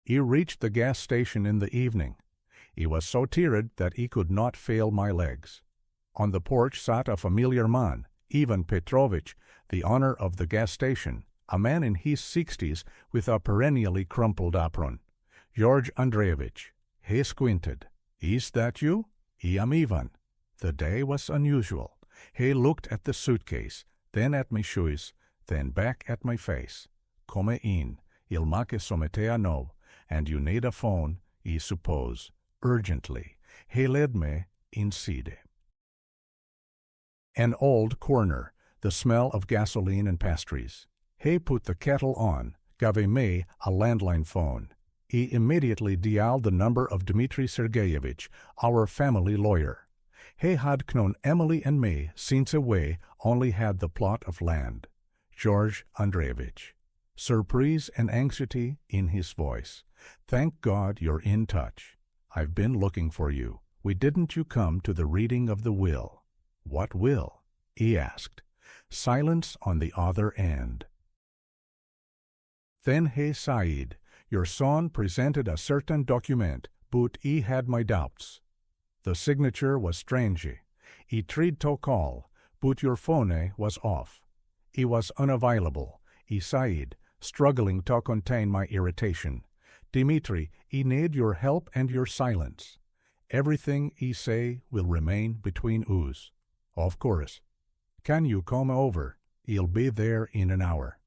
He reached the gas station in the evening. He was so tired that he could not feel my legs. On the porch sat a familiar man, Ivan Petrovich, the owner of the gas station, a man in his 60s with a perennially crumpled apron. George Andreevich. He squinted. "Is that you?" "I am Ivan." The day was unusual. He looked at the suitcase, then at my shoes, then back at my face. "Come in. Il m'a che sommetea no. And you need a phone, I suppose." Urgently, he led me inside. An old corner, the smell of gasoline and pastries. He put the kettle on, gave me a landline phone. He immediately dialed the number of Dmitri Sergeyevich, our family lawyer. He had known Emily and me since we only had the plot of land. George Andreevich. Surprise and anxiety in his voice. "Thank God you're in touch. I've been looking for you. Why didn't you come to the reading of the will?" "What will?" he asked. Silence on the other end. Then he sighed. "Your son presented a certain document, but he had my doubts. The signature was strange. He tried to call, but your phone was off. He was unavailable." He sighed, struggling to contain my irritation. "Dmitri, I need your help and your silence. Everything I say will remain between us." "Of course. Can you come over? I'll be there in an hour."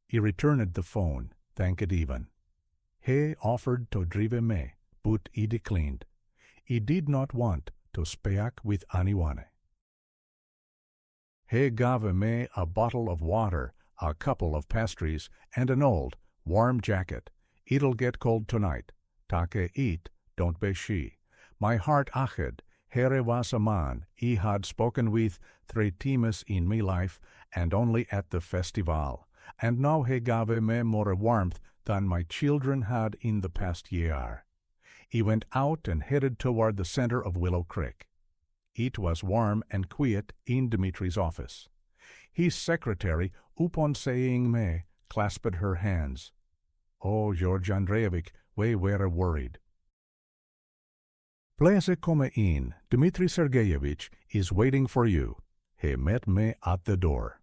He returned the phone, thanked Ivan. He offered to drive me, but he declined. He did not want to speak with anyone. He gave me a bottle of water, a couple of pastries, and an old, warm jacket. "It'll get cold tonight. Take it, don't be shy." My heart ached. Here was a man I had spoken with 3 times in my life, and only at the festival, and now he gave me more warmth than my children had in the past year. He went out and headed toward the center of Willow Creek. It was warm and quiet in Dmitri's office. His secretary, upon seeing me, clasped her hands. "Oh, George Andreevich, we were worried." "Please come in. Dmitri Sergeyevich is waiting for you." He met me at the door.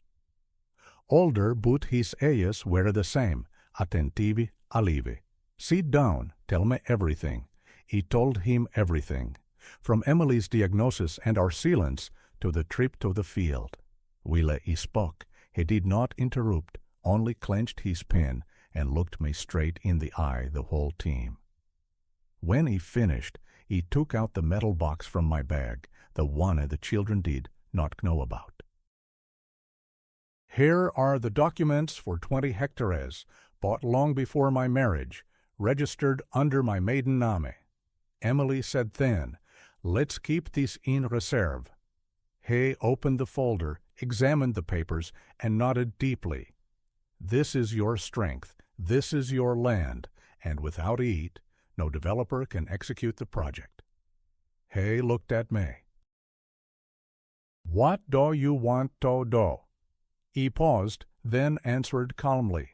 Older, but his eyes were the same, attentive, alive. "Sit down, tell me everything." He told him everything, from Emily's diagnosis and our sealants to the trip to the field. While he spoke, he did not interrupt, only clenched his pen and looked me straight in the eye the whole time. When he finished, he took out the metal box from my bag, the one the children did not know about. "Here are the documents for 20 hectares, bought long before my marriage, registered under my maiden name." Emily said then, "Let's keep this in reserve." He opened the folder, examined the papers, and nodded deeply. "This is your strength. This is your land, and without it, no developer can execute the project." He looked at me. "What do you want to do?" He paused, then answered calmly.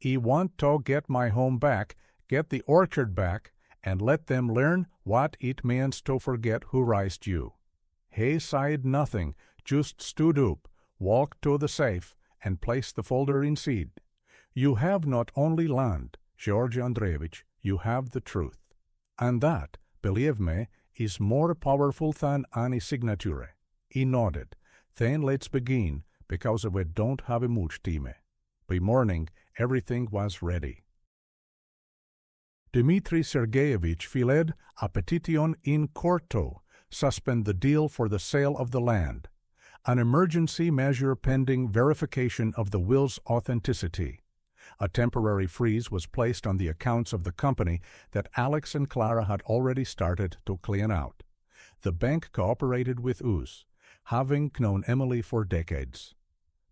"I want to get my home back, get the orchard back, and let them learn what it means to forget who raised you." He said nothing, just stood up, walked to the safe, and placed the folder inside. "You have not only land, George Andreevich, you have the truth. And that, believe me, is more powerful than any signature." He nodded. "Then let's begin, because we don't have much time." By morning, everything was ready. Dmitri Sergeyevich filed a petition in court to suspend the deal for the sale of the land, an emergency measure pending verification of the will's authenticity. A temporary freeze was placed on the accounts of the company that Alex and Clara had already started to clean out. The bank cooperated with us, having known Emily for decades.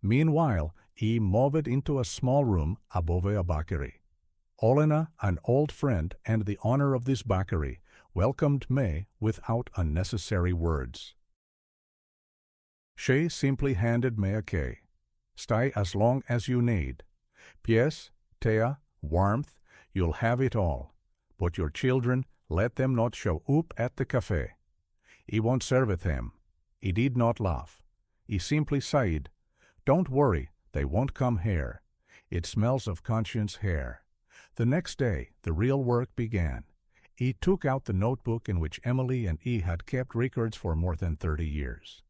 Meanwhile, he moved into a small room above a bakery. Olena, an old friend and the owner of this bakery, welcomed me without unnecessary words. She simply handed me a key. "Stay as long as you need. Pies, tea, warmth, You'll have it all. But your children, let them not show up at the cafe. He won't serve it them. He did not laugh. He simply sighed, Don't worry, they won't come here. It smells of conscience here. The next day, the real work began. He took out the notebook in which Emily and he had kept records for more than 30 years.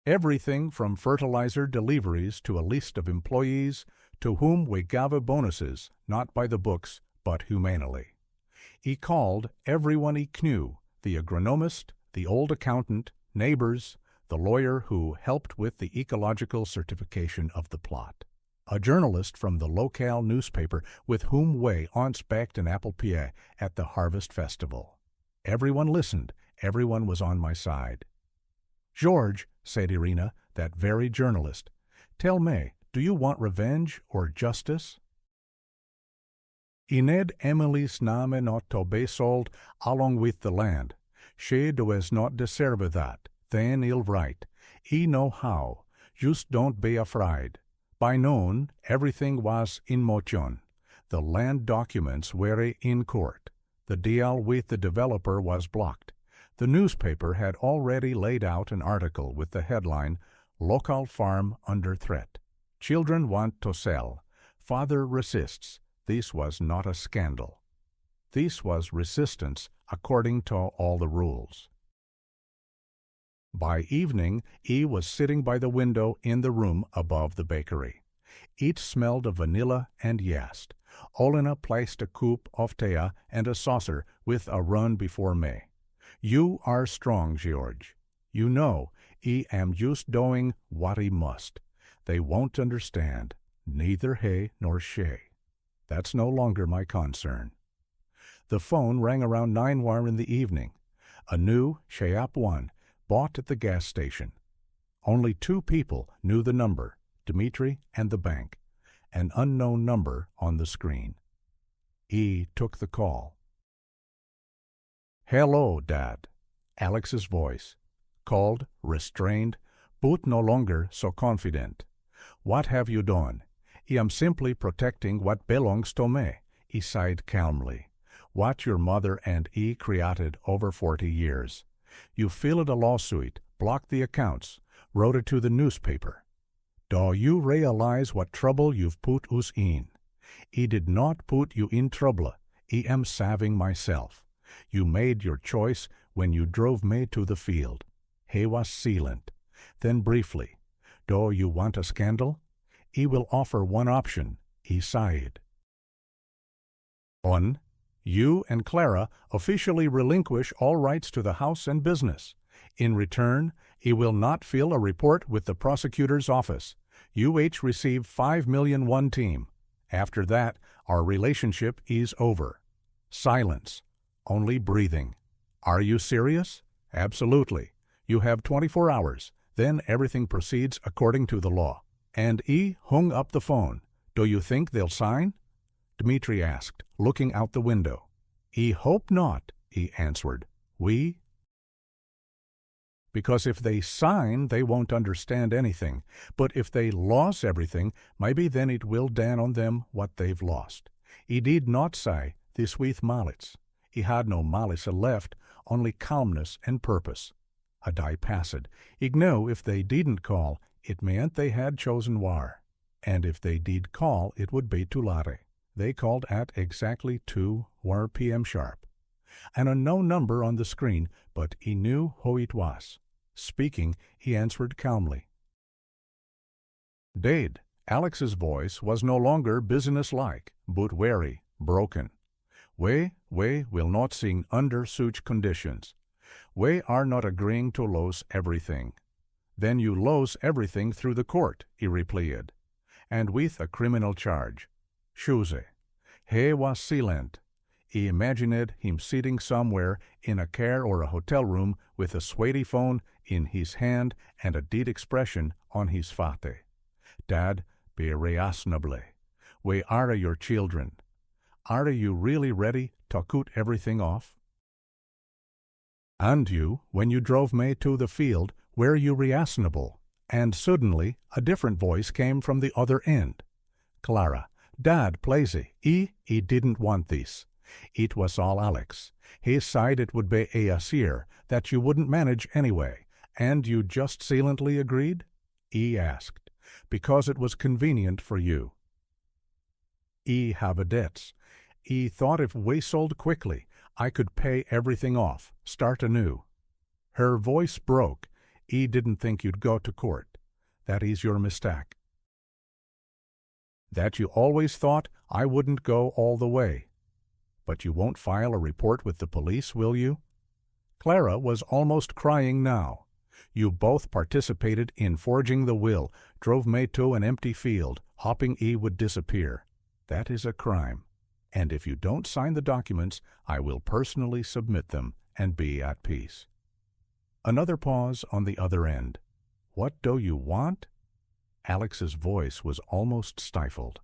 Everything from fertilizer deliveries to a list of employees to whom we gave bonuses, not by the books, but humanely. He called everyone he knew, the agronomist, the old accountant, neighbors, the lawyer who helped with the ecological certification of the plot, a journalist from the locale newspaper with whom we once baked an apple pie at the Harvest Festival. Everyone listened, everyone was on my side. George, said Irina, that very journalist, tell me, do you want revenge or justice? Ined Emily's name not to be sold along with the land. She does not deserve that. Then he'll write. He know how. Just don't be afraid. By noon, everything was in motion. The land documents were in court. The deal with the developer was blocked. The newspaper had already laid out an article with the headline, Local Farm Under Threat. Children want to sell. Father resists. This was not a scandal. This was resistance according to all the rules. By evening, he was sitting by the window in the room above the bakery. It smelled of vanilla and yeast. Olena placed a cup of tea and a saucer with a run before me. You are strong, George. You know, he am just doing what he must. They won't understand, neither he nor she. That's no longer my concern. The phone rang around 9 in the evening. A new Cheyap one, bought at the gas station. Only 2 people knew the number, Dmitri and the bank. An unknown number on the screen. He took the call. Hello, Dad. Alex's voice. Called, restrained, but no longer so confident. What have you done? I am simply protecting what belongs to me, he sighed calmly. What your mother and he created over 40 years. You filed a lawsuit, blocked the accounts, wrote it to the newspaper. Do you realize what trouble you've put us in? I did not put you in trouble. I am saving myself. You made your choice when you drove me to the field. He was silent. Then briefly, do you want a scandal? He will offer one option, he sighed. 1. You and Clara officially relinquish all rights to the house and business. In return, he will not fill a report with the prosecutor's office. You each receive 5 million one team. After that, our relationship is over. Silence. Only breathing. Are you serious? Absolutely. You have 24 hours. Then everything proceeds according to the law. And he hung up the phone. Do you think they'll sign? Dmitri asked, looking out the window. I hope not, he answered. We? Because if they sign, they won't understand anything. But if they lose everything, maybe then it will dawn on them what they've lost. He did not say this with malice. He had no malice left, only calmness and purpose. A day passed. He knew if they didn't call, it meant they had chosen war. And if they did call, it would be too late. They called at exactly 2 p.m. sharp. An unknown number on the screen, but he knew who it was. Speaking, he answered calmly. Dad, Alex's voice was no longer businesslike, but wary, broken. We will not sing under such conditions. We are not agreeing to lose everything. Then you lose everything through the court, he replied, and with a criminal charge. Choose. He was silent. He imagined him sitting somewhere in a car or a hotel room with a sweaty phone in his hand and a dead expression on his face. Dad, be reasonable. We are your children. Are you really ready to cut everything off? And you, when you drove me to the field, were you reasonable? And suddenly a different voice came from the other end. Clara, Dad, please, he didn't want this. It was all Alex. He said it would be easier, that you wouldn't manage anyway, and you just silently agreed? He asked, because it was convenient for you. He have a debts. He thought if we sold quickly, I could pay everything off, start anew. Her voice broke. He didn't think you'd go to court. That is your mistake. That you always thought I wouldn't go all the way. But you won't file a report with the police, will you? Clara was almost crying now. You both participated in forging the will, drove me to an empty field, hoping he would disappear. That is a crime. And if you don't sign the documents, I will personally submit them and be at peace. Another pause on the other end. What do you want? Alex's voice was almost stifled.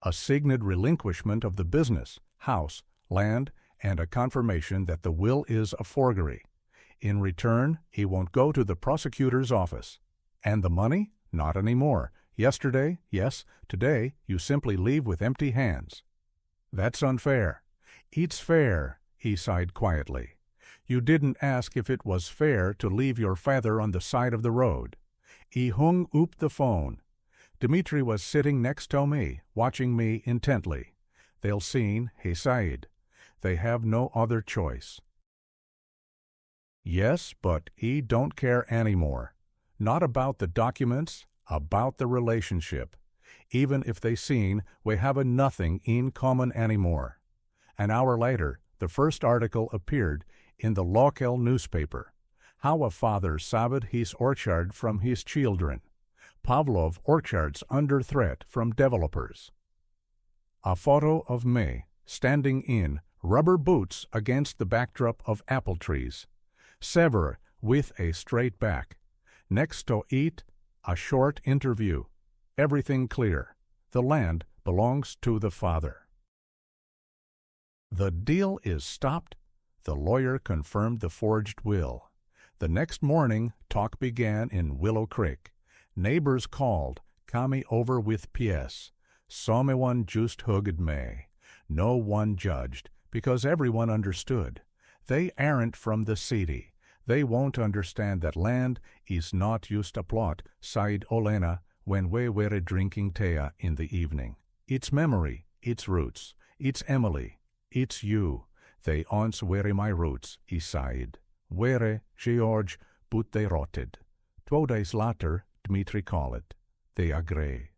A signed relinquishment of the business, house, land, and a confirmation that the will is a forgery. In return, he won't go to the prosecutor's office. And the money? Not anymore. Yesterday, yes, today, you simply leave with empty hands. That's unfair. It's fair, he sighed quietly. You didn't ask if it was fair to leave your father on the side of the road. He hung up the phone. Dmitri was sitting next to me, watching me intently. They'll seen, he sighed. They have no other choice. Yes, but he don't care anymore. Not about the documents, about the relationship. Even if they seen, we have a nothing in common anymore. An hour later, the first article appeared in the local newspaper. How a father saved his orchard from his children. Pavlov orchards under threat from developers. A photo of me standing in rubber boots against the backdrop of apple trees. Severe with a straight back. Next to it, a short interview. Everything clear. The land belongs to the father. The deal is stopped. The lawyer confirmed the forged will. The next morning, talk began in Willow Creek. Neighbors called, "Come over with PS." Someone just hugged me. No one judged, because everyone understood. They aren't from the city. They won't understand that land is not just a plot, sighed Olena when we were drinking tea in the evening. It's memory, it's roots, it's Emily, it's you. They once were my roots, he sighed. Were, George, but they rotted. 2 days later, Dmitri called. They agree.